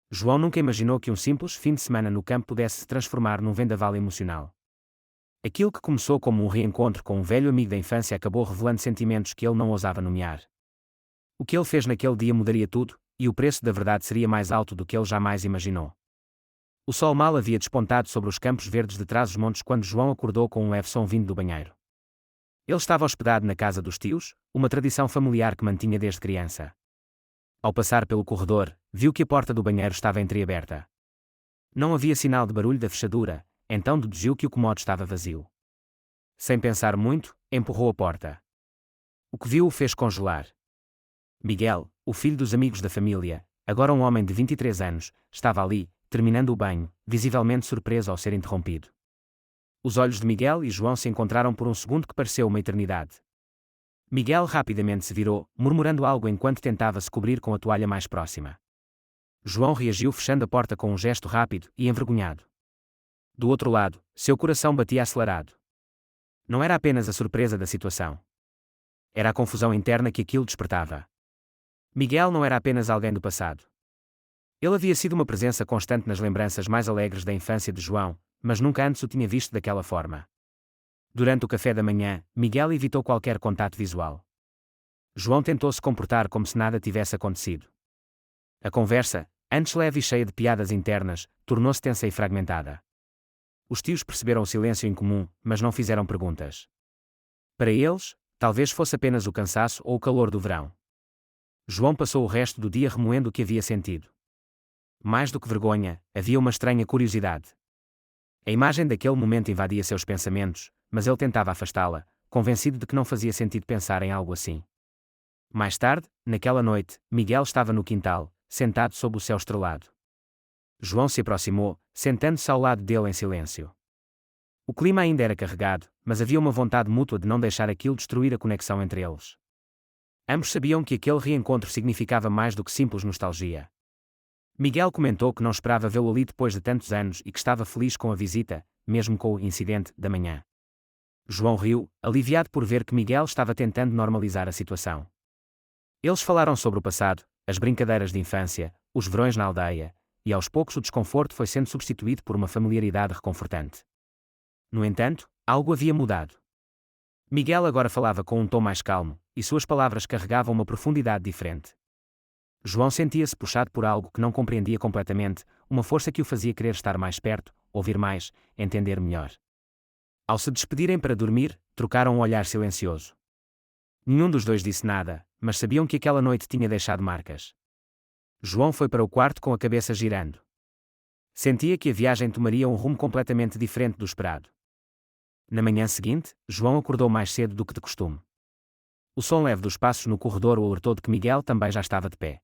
João nunca imaginou que um simples fim de semana no campo pudesse se transformar num vendaval emocional. Aquilo que começou como um reencontro com um velho amigo da infância acabou revelando sentimentos que ele não ousava nomear. O que ele fez naquele dia mudaria tudo, e o preço da verdade seria mais alto do que ele jamais imaginou. O sol mal havia despontado sobre os campos verdes de trás dos montes quando João acordou com um leve som vindo do banheiro. Ele estava hospedado na casa dos tios, uma tradição familiar que mantinha desde criança. Ao passar pelo corredor, viu que a porta do banheiro estava entreaberta. Não havia sinal de barulho da fechadura, então deduziu que o cômodo estava vazio. Sem pensar muito, empurrou a porta. O que viu o fez congelar. Miguel, o filho dos amigos da família, agora um homem de 23 anos, estava ali, terminando o banho, visivelmente surpreso ao ser interrompido. Os olhos de Miguel e João se encontraram por um segundo que pareceu uma eternidade. Miguel rapidamente se virou, murmurando algo enquanto tentava se cobrir com a toalha mais próxima. João reagiu fechando a porta com um gesto rápido e envergonhado. Do outro lado, seu coração batia acelerado. Não era apenas a surpresa da situação. Era a confusão interna que aquilo despertava. Miguel não era apenas alguém do passado. Ele havia sido uma presença constante nas lembranças mais alegres da infância de João, mas nunca antes o tinha visto daquela forma. Durante o café da manhã, Miguel evitou qualquer contato visual. João tentou se comportar como se nada tivesse acontecido. A conversa, antes leve e cheia de piadas internas, tornou-se tensa e fragmentada. Os tios perceberam o silêncio incomum, mas não fizeram perguntas. Para eles, talvez fosse apenas o cansaço ou o calor do verão. João passou o resto do dia remoendo o que havia sentido. Mais do que vergonha, havia uma estranha curiosidade. A imagem daquele momento invadia seus pensamentos, mas ele tentava afastá-la, convencido de que não fazia sentido pensar em algo assim. Mais tarde, naquela noite, Miguel estava no quintal, sentado sob o céu estrelado. João se aproximou, sentando-se ao lado dele em silêncio. O clima ainda era carregado, mas havia uma vontade mútua de não deixar aquilo destruir a conexão entre eles. Ambos sabiam que aquele reencontro significava mais do que simples nostalgia. Miguel comentou que não esperava vê-lo ali depois de tantos anos e que estava feliz com a visita, mesmo com o incidente da manhã. João riu, aliviado por ver que Miguel estava tentando normalizar a situação. Eles falaram sobre o passado, as brincadeiras de infância, os verões na aldeia, e aos poucos o desconforto foi sendo substituído por uma familiaridade reconfortante. No entanto, algo havia mudado. Miguel agora falava com um tom mais calmo, e suas palavras carregavam uma profundidade diferente. João sentia-se puxado por algo que não compreendia completamente, uma força que o fazia querer estar mais perto, ouvir mais, entender melhor. Ao se despedirem para dormir, trocaram um olhar silencioso. Nenhum dos dois disse nada, mas sabiam que aquela noite tinha deixado marcas. João foi para o quarto com a cabeça girando. Sentia que a viagem tomaria um rumo completamente diferente do esperado. Na manhã seguinte, João acordou mais cedo do que de costume. O som leve dos passos no corredor o alertou de que Miguel também já estava de pé.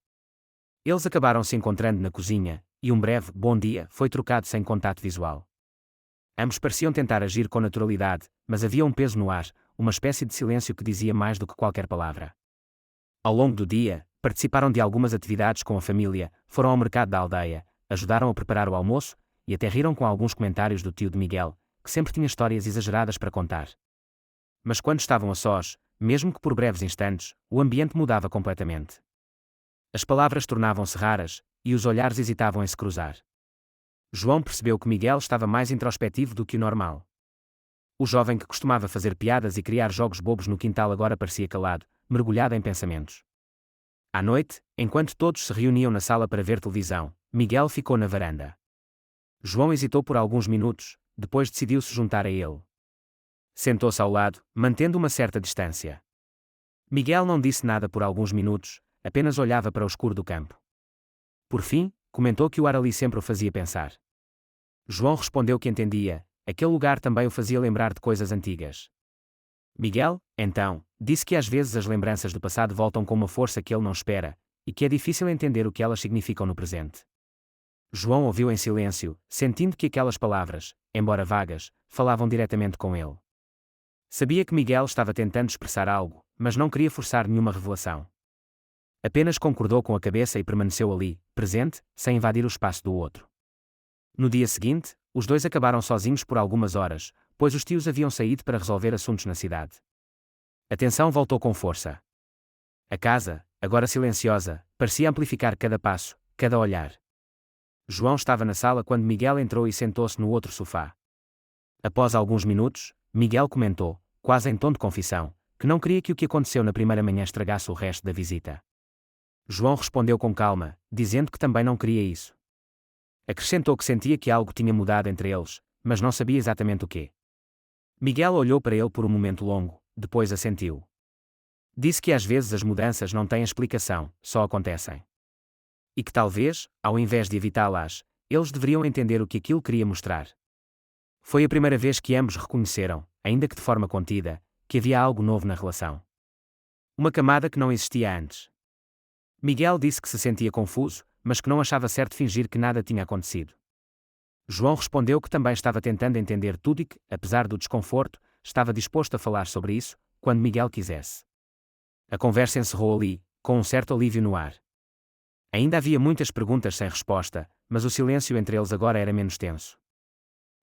Eles acabaram se encontrando na cozinha, e um breve "bom dia" foi trocado sem contato visual. Ambos pareciam tentar agir com naturalidade, mas havia um peso no ar, uma espécie de silêncio que dizia mais do que qualquer palavra. Ao longo do dia, participaram de algumas atividades com a família, foram ao mercado da aldeia, ajudaram a preparar o almoço, e até riram com alguns comentários do tio de Miguel, que sempre tinha histórias exageradas para contar. Mas quando estavam a sós, mesmo que por breves instantes, o ambiente mudava completamente. As palavras tornavam-se raras, e os olhares hesitavam em se cruzar. João percebeu que Miguel estava mais introspectivo do que o normal. O jovem que costumava fazer piadas e criar jogos bobos no quintal agora parecia calado, mergulhado em pensamentos. À noite, enquanto todos se reuniam na sala para ver televisão, Miguel ficou na varanda. João hesitou por alguns minutos, depois decidiu se juntar a ele. Sentou-se ao lado, mantendo uma certa distância. Miguel não disse nada por alguns minutos, apenas olhava para o escuro do campo. Por fim, comentou que o ar ali sempre o fazia pensar. João respondeu que entendia, aquele lugar também o fazia lembrar de coisas antigas. Miguel, então, disse que às vezes as lembranças do passado voltam com uma força que ele não espera, e que é difícil entender o que elas significam no presente. João ouviu em silêncio, sentindo que aquelas palavras, embora vagas, falavam diretamente com ele. Sabia que Miguel estava tentando expressar algo, mas não queria forçar nenhuma revelação. Apenas concordou com a cabeça e permaneceu ali, presente, sem invadir o espaço do outro. No dia seguinte, os dois acabaram sozinhos por algumas horas, pois os tios haviam saído para resolver assuntos na cidade. A tensão voltou com força. A casa, agora silenciosa, parecia amplificar cada passo, cada olhar. João estava na sala quando Miguel entrou e sentou-se no outro sofá. Após alguns minutos, Miguel comentou, quase em tom de confissão, que não queria que o que aconteceu na primeira manhã estragasse o resto da visita. João respondeu com calma, dizendo que também não queria isso. Acrescentou que sentia que algo tinha mudado entre eles, mas não sabia exatamente o quê. Miguel olhou para ele por um momento longo, depois assentiu. Disse que às vezes as mudanças não têm explicação, só acontecem. E que talvez, ao invés de evitá-las, eles deveriam entender o que aquilo queria mostrar. Foi a primeira vez que ambos reconheceram, ainda que de forma contida, que havia algo novo na relação. Uma camada que não existia antes. Miguel disse que se sentia confuso, mas que não achava certo fingir que nada tinha acontecido. João respondeu que também estava tentando entender tudo e que, apesar do desconforto, estava disposto a falar sobre isso, quando Miguel quisesse. A conversa encerrou ali, com um certo alívio no ar. Ainda havia muitas perguntas sem resposta, mas o silêncio entre eles agora era menos tenso.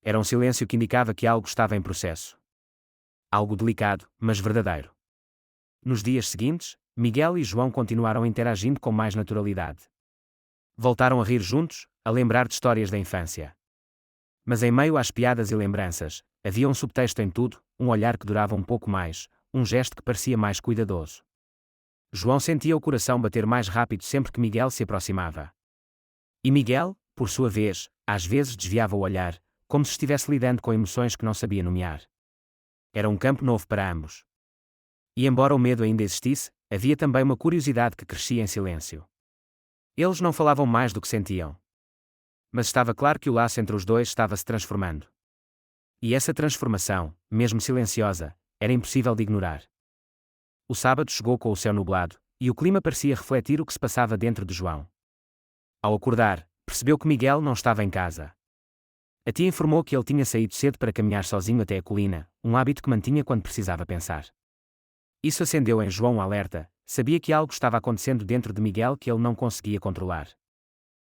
Era um silêncio que indicava que algo estava em processo. Algo delicado, mas verdadeiro. Nos dias seguintes, Miguel e João continuaram interagindo com mais naturalidade. Voltaram a rir juntos, a lembrar de histórias da infância. Mas em meio às piadas e lembranças, havia um subtexto em tudo, um olhar que durava um pouco mais, um gesto que parecia mais cuidadoso. João sentia o coração bater mais rápido sempre que Miguel se aproximava. E Miguel, por sua vez, às vezes desviava o olhar, como se estivesse lidando com emoções que não sabia nomear. Era um campo novo para ambos. E embora o medo ainda existisse, havia também uma curiosidade que crescia em silêncio. Eles não falavam mais do que sentiam. Mas estava claro que o laço entre os dois estava se transformando. E essa transformação, mesmo silenciosa, era impossível de ignorar. O sábado chegou com o céu nublado, e o clima parecia refletir o que se passava dentro de João. Ao acordar, percebeu que Miguel não estava em casa. A tia informou que ele tinha saído cedo para caminhar sozinho até a colina, um hábito que mantinha quando precisava pensar. Isso acendeu em João um alerta, sabia que algo estava acontecendo dentro de Miguel que ele não conseguia controlar.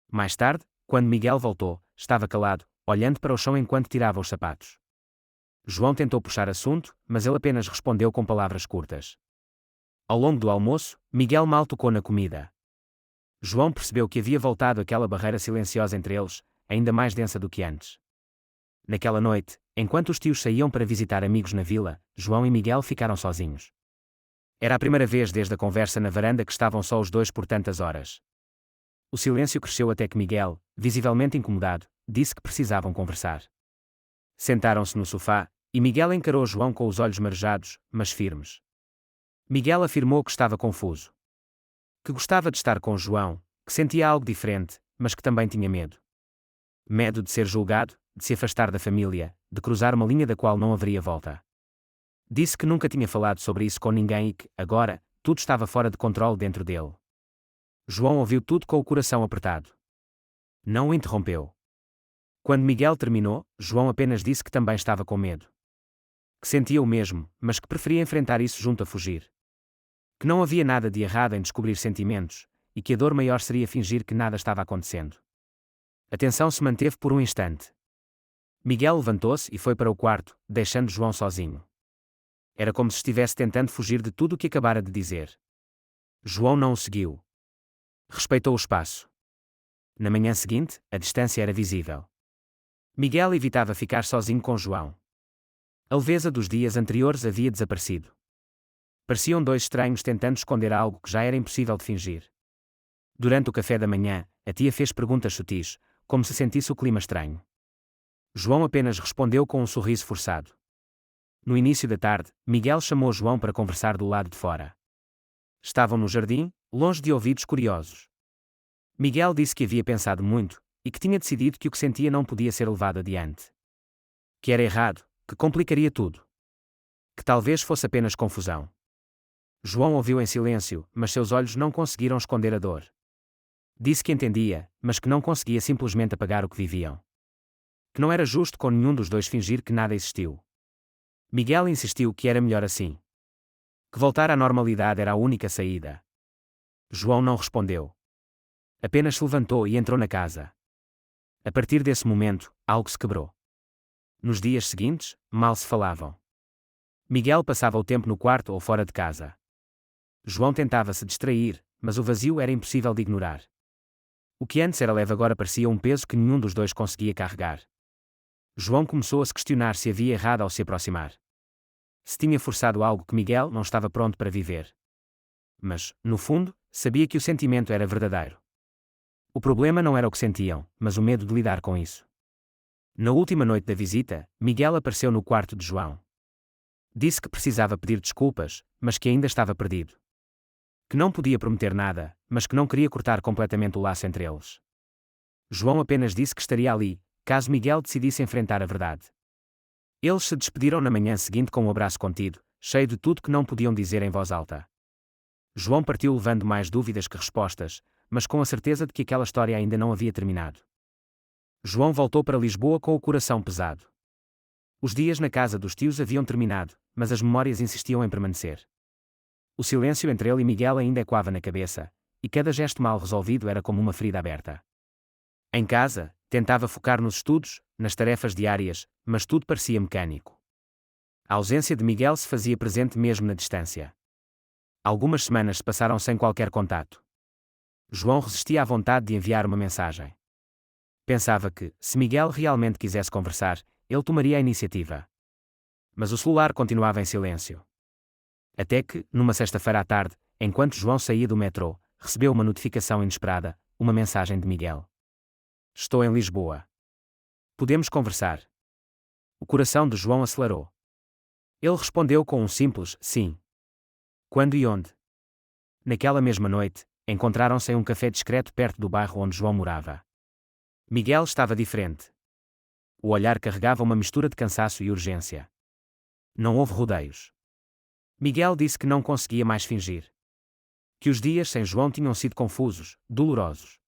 Mais tarde, quando Miguel voltou, estava calado, olhando para o chão enquanto tirava os sapatos. João tentou puxar assunto, mas ele apenas respondeu com palavras curtas. Ao longo do almoço, Miguel mal tocou na comida. João percebeu que havia voltado aquela barreira silenciosa entre eles, ainda mais densa do que antes. Naquela noite, enquanto os tios saíam para visitar amigos na vila, João e Miguel ficaram sozinhos. Era a primeira vez desde a conversa na varanda que estavam só os dois por tantas horas. O silêncio cresceu até que Miguel, visivelmente incomodado, disse que precisavam conversar. Sentaram-se no sofá, e Miguel encarou João com os olhos marejados, mas firmes. Miguel afirmou que estava confuso. Que gostava de estar com João, que sentia algo diferente, mas que também tinha medo. Medo de ser julgado, de se afastar da família, de cruzar uma linha da qual não haveria volta. Disse que nunca tinha falado sobre isso com ninguém e que, agora, tudo estava fora de controle dentro dele. João ouviu tudo com o coração apertado. Não o interrompeu. Quando Miguel terminou, João apenas disse que também estava com medo. Que sentia o mesmo, mas que preferia enfrentar isso junto a fugir. Que não havia nada de errado em descobrir sentimentos, e que a dor maior seria fingir que nada estava acontecendo. A tensão se manteve por um instante. Miguel levantou-se e foi para o quarto, deixando João sozinho. Era como se estivesse tentando fugir de tudo o que acabara de dizer. João não o seguiu. Respeitou o espaço. Na manhã seguinte, a distância era visível. Miguel evitava ficar sozinho com João. A leveza dos dias anteriores havia desaparecido. Pareciam dois estranhos tentando esconder algo que já era impossível de fingir. Durante o café da manhã, a tia fez perguntas sutis, como se sentisse o clima estranho. João apenas respondeu com um sorriso forçado. No início da tarde, Miguel chamou João para conversar do lado de fora. Estavam no jardim, longe de ouvidos curiosos. Miguel disse que havia pensado muito, e que tinha decidido que o que sentia não podia ser levado adiante. Que era errado, que complicaria tudo. Que talvez fosse apenas confusão. João ouviu em silêncio, mas seus olhos não conseguiram esconder a dor. Disse que entendia, mas que não conseguia simplesmente apagar o que viviam. Que não era justo com nenhum dos dois fingir que nada existiu. Miguel insistiu que era melhor assim. Que voltar à normalidade era a única saída. João não respondeu. Apenas se levantou e entrou na casa. A partir desse momento, algo se quebrou. Nos dias seguintes, mal se falavam. Miguel passava o tempo no quarto ou fora de casa. João tentava se distrair, mas o vazio era impossível de ignorar. O que antes era leve agora parecia um peso que nenhum dos dois conseguia carregar. João começou a se questionar se havia errado ao se aproximar. Se tinha forçado algo que Miguel não estava pronto para viver. Mas, no fundo, sabia que o sentimento era verdadeiro. O problema não era o que sentiam, mas o medo de lidar com isso. Na última noite da visita, Miguel apareceu no quarto de João. Disse que precisava pedir desculpas, mas que ainda estava perdido. Que não podia prometer nada, mas que não queria cortar completamente o laço entre eles. João apenas disse que estaria ali, caso Miguel decidisse enfrentar a verdade. Eles se despediram na manhã seguinte com um abraço contido, cheio de tudo que não podiam dizer em voz alta. João partiu levando mais dúvidas que respostas, mas com a certeza de que aquela história ainda não havia terminado. João voltou para Lisboa com o coração pesado. Os dias na casa dos tios haviam terminado, mas as memórias insistiam em permanecer. O silêncio entre ele e Miguel ainda ecoava na cabeça, e cada gesto mal resolvido era como uma ferida aberta. Em casa, tentava focar nos estudos, nas tarefas diárias, mas tudo parecia mecânico. A ausência de Miguel se fazia presente mesmo na distância. Algumas semanas se passaram sem qualquer contato. João resistia à vontade de enviar uma mensagem. Pensava que, se Miguel realmente quisesse conversar, ele tomaria a iniciativa. Mas o celular continuava em silêncio. Até que, numa sexta-feira à tarde, enquanto João saía do metrô, recebeu uma notificação inesperada, uma mensagem de Miguel. Estou em Lisboa. Podemos conversar? O coração de João acelerou. Ele respondeu com um simples sim. Quando e onde? Naquela mesma noite, encontraram-se em um café discreto perto do bairro onde João morava. Miguel estava diferente. O olhar carregava uma mistura de cansaço e urgência. Não houve rodeios. Miguel disse que não conseguia mais fingir. Que os dias sem João tinham sido confusos, dolorosos.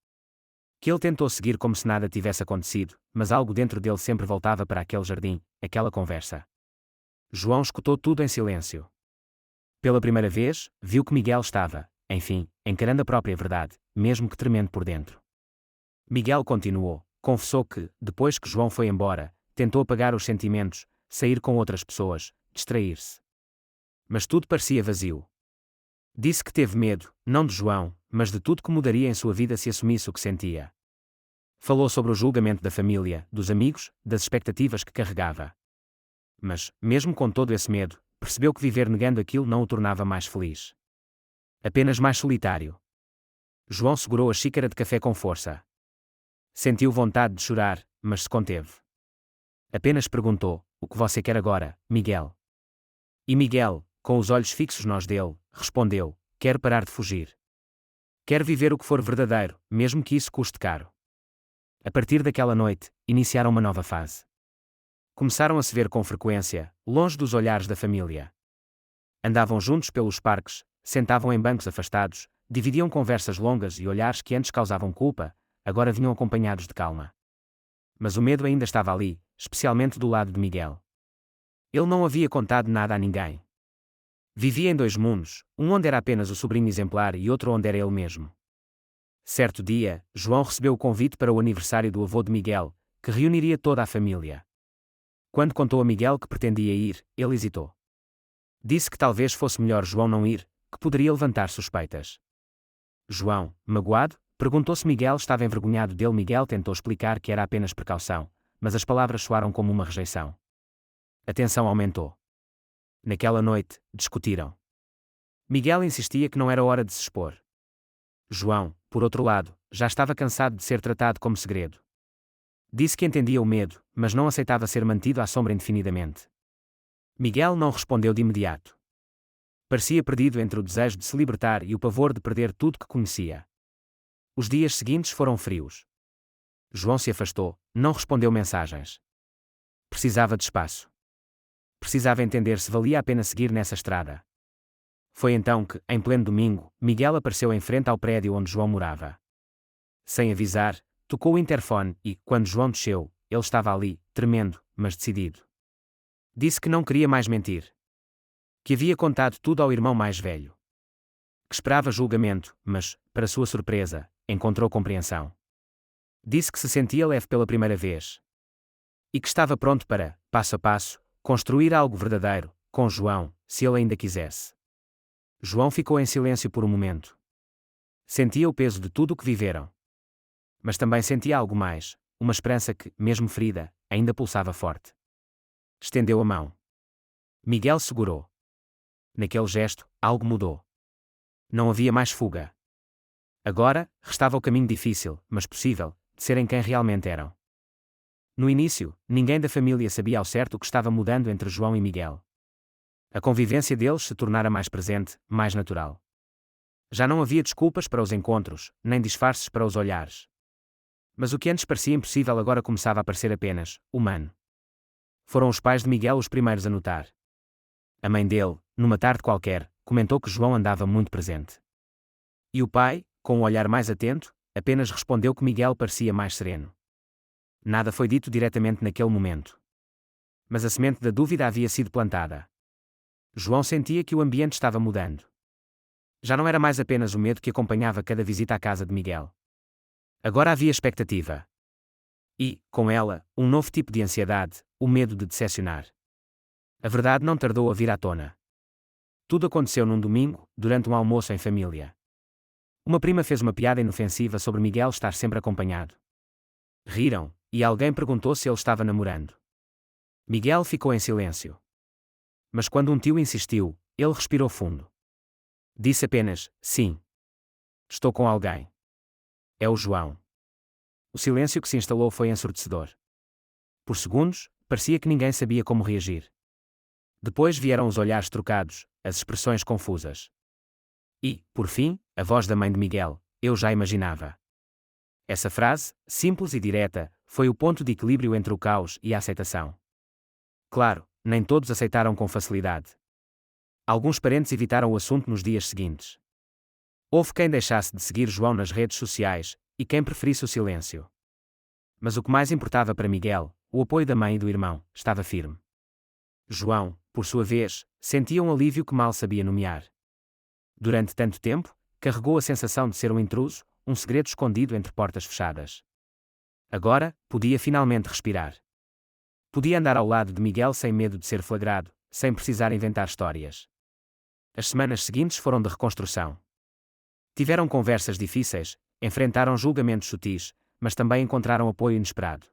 Que ele tentou seguir como se nada tivesse acontecido, mas algo dentro dele sempre voltava para aquele jardim, aquela conversa. João escutou tudo em silêncio. Pela primeira vez, viu que Miguel estava, enfim, encarando a própria verdade, mesmo que tremendo por dentro. Miguel continuou, confessou que, depois que João foi embora, tentou apagar os sentimentos, sair com outras pessoas, distrair-se. Mas tudo parecia vazio. Disse que teve medo, não de João, mas de tudo que mudaria em sua vida se assumisse o que sentia. Falou sobre o julgamento da família, dos amigos, das expectativas que carregava. Mas, mesmo com todo esse medo, percebeu que viver negando aquilo não o tornava mais feliz. Apenas mais solitário. João segurou a xícara de café com força. Sentiu vontade de chorar, mas se conteve. Apenas perguntou: o que você quer agora, Miguel? E Miguel, com os olhos fixos nos dele, respondeu: quero parar de fugir. Quero viver o que for verdadeiro, mesmo que isso custe caro. A partir daquela noite, iniciaram uma nova fase. Começaram a se ver com frequência, longe dos olhares da família. Andavam juntos pelos parques, sentavam em bancos afastados, dividiam conversas longas e olhares que antes causavam culpa, agora vinham acompanhados de calma. Mas o medo ainda estava ali, especialmente do lado de Miguel. Ele não havia contado nada a ninguém. Vivia em dois mundos, um onde era apenas o sobrinho exemplar e outro onde era ele mesmo. Certo dia, João recebeu o convite para o aniversário do avô de Miguel, que reuniria toda a família. Quando contou a Miguel que pretendia ir, ele hesitou. Disse que talvez fosse melhor João não ir, que poderia levantar suspeitas. João, magoado, perguntou se Miguel estava envergonhado dele. Miguel tentou explicar que era apenas precaução, mas as palavras soaram como uma rejeição. A tensão aumentou. Naquela noite, discutiram. Miguel insistia que não era hora de se expor. João, por outro lado, já estava cansado de ser tratado como segredo. Disse que entendia o medo, mas não aceitava ser mantido à sombra indefinidamente. Miguel não respondeu de imediato. Parecia perdido entre o desejo de se libertar e o pavor de perder tudo que conhecia. Os dias seguintes foram frios. João se afastou, não respondeu mensagens. Precisava de espaço. Precisava entender se valia a pena seguir nessa estrada. Foi então que, em pleno domingo, Miguel apareceu em frente ao prédio onde João morava. Sem avisar, tocou o interfone e, quando João desceu, ele estava ali, tremendo, mas decidido. Disse que não queria mais mentir. Que havia contado tudo ao irmão mais velho. Que esperava julgamento, mas, para sua surpresa, encontrou compreensão. Disse que se sentia leve pela primeira vez. E que estava pronto para, passo a passo, construir algo verdadeiro, com João, se ele ainda quisesse. João ficou em silêncio por um momento. Sentia o peso de tudo o que viveram. Mas também sentia algo mais, uma esperança que, mesmo ferida, ainda pulsava forte. Estendeu a mão. Miguel segurou. Naquele gesto, algo mudou. Não havia mais fuga. Agora, restava o caminho difícil, mas possível, de serem quem realmente eram. No início, ninguém da família sabia ao certo o que estava mudando entre João e Miguel. A convivência deles se tornara mais presente, mais natural. Já não havia desculpas para os encontros, nem disfarces para os olhares. Mas o que antes parecia impossível agora começava a parecer apenas humano. Foram os pais de Miguel os primeiros a notar. A mãe dele, numa tarde qualquer, comentou que João andava muito presente. E o pai, com um olhar mais atento, apenas respondeu que Miguel parecia mais sereno. Nada foi dito diretamente naquele momento. Mas a semente da dúvida havia sido plantada. João sentia que o ambiente estava mudando. Já não era mais apenas o medo que acompanhava cada visita à casa de Miguel. Agora havia expectativa. E, com ela, um novo tipo de ansiedade, o medo de decepcionar. A verdade não tardou a vir à tona. Tudo aconteceu num domingo, durante um almoço em família. Uma prima fez uma piada inofensiva sobre Miguel estar sempre acompanhado. Riram, e alguém perguntou se ele estava namorando. Miguel ficou em silêncio. Mas quando um tio insistiu, ele respirou fundo. Disse apenas, sim. Estou com alguém. É o João. O silêncio que se instalou foi ensurdecedor. Por segundos, parecia que ninguém sabia como reagir. Depois vieram os olhares trocados, as expressões confusas. E, por fim, a voz da mãe de Miguel, eu já imaginava. Essa frase, simples e direta, foi o ponto de equilíbrio entre o caos e a aceitação. Claro, nem todos aceitaram com facilidade. Alguns parentes evitaram o assunto nos dias seguintes. Houve quem deixasse de seguir João nas redes sociais, e quem preferisse o silêncio. Mas o que mais importava para Miguel, o apoio da mãe e do irmão, estava firme. João, por sua vez, sentia um alívio que mal sabia nomear. Durante tanto tempo, carregou a sensação de ser um intruso, um segredo escondido entre portas fechadas. Agora, podia finalmente respirar. Podia andar ao lado de Miguel sem medo de ser flagrado, sem precisar inventar histórias. As semanas seguintes foram de reconstrução. Tiveram conversas difíceis, enfrentaram julgamentos sutis, mas também encontraram apoio inesperado.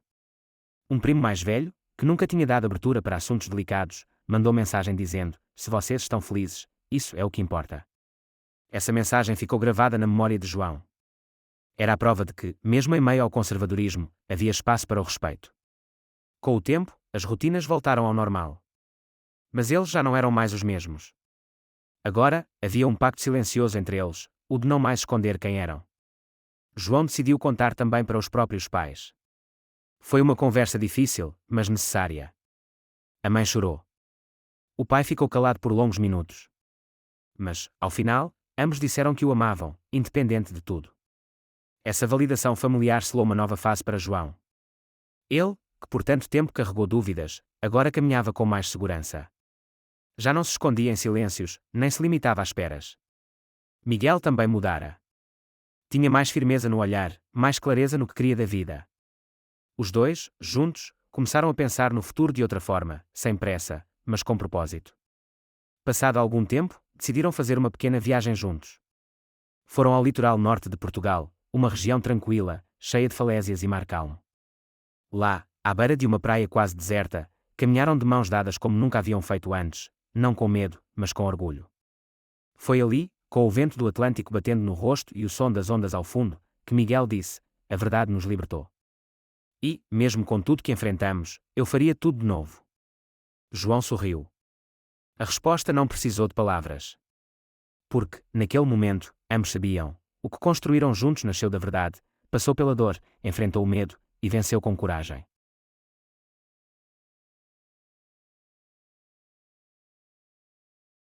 Um primo mais velho, que nunca tinha dado abertura para assuntos delicados, mandou mensagem dizendo: se vocês estão felizes, isso é o que importa. Essa mensagem ficou gravada na memória de João. Era a prova de que, mesmo em meio ao conservadorismo, havia espaço para o respeito. Com o tempo, as rotinas voltaram ao normal. Mas eles já não eram mais os mesmos. Agora, havia um pacto silencioso entre eles, o de não mais esconder quem eram. João decidiu contar também para os próprios pais. Foi uma conversa difícil, mas necessária. A mãe chorou. O pai ficou calado por longos minutos. Mas, ao final, ambos disseram que o amavam, independente de tudo. Essa validação familiar selou uma nova fase para João. Ele, que por tanto tempo carregou dúvidas, agora caminhava com mais segurança. Já não se escondia em silêncios, nem se limitava a esperas. Miguel também mudara. Tinha mais firmeza no olhar, mais clareza no que queria da vida. Os dois, juntos, começaram a pensar no futuro de outra forma, sem pressa, mas com propósito. Passado algum tempo, decidiram fazer uma pequena viagem juntos. Foram ao litoral norte de Portugal, uma região tranquila, cheia de falésias e mar calmo. Lá, à beira de uma praia quase deserta, caminharam de mãos dadas como nunca haviam feito antes, não com medo, mas com orgulho. Foi ali, com o vento do Atlântico batendo no rosto e o som das ondas ao fundo, que Miguel disse: a verdade nos libertou. E, mesmo com tudo que enfrentamos, eu faria tudo de novo. João sorriu. A resposta não precisou de palavras. Porque, naquele momento, ambos sabiam: o que construíram juntos nasceu da verdade, passou pela dor, enfrentou o medo, e venceu com coragem.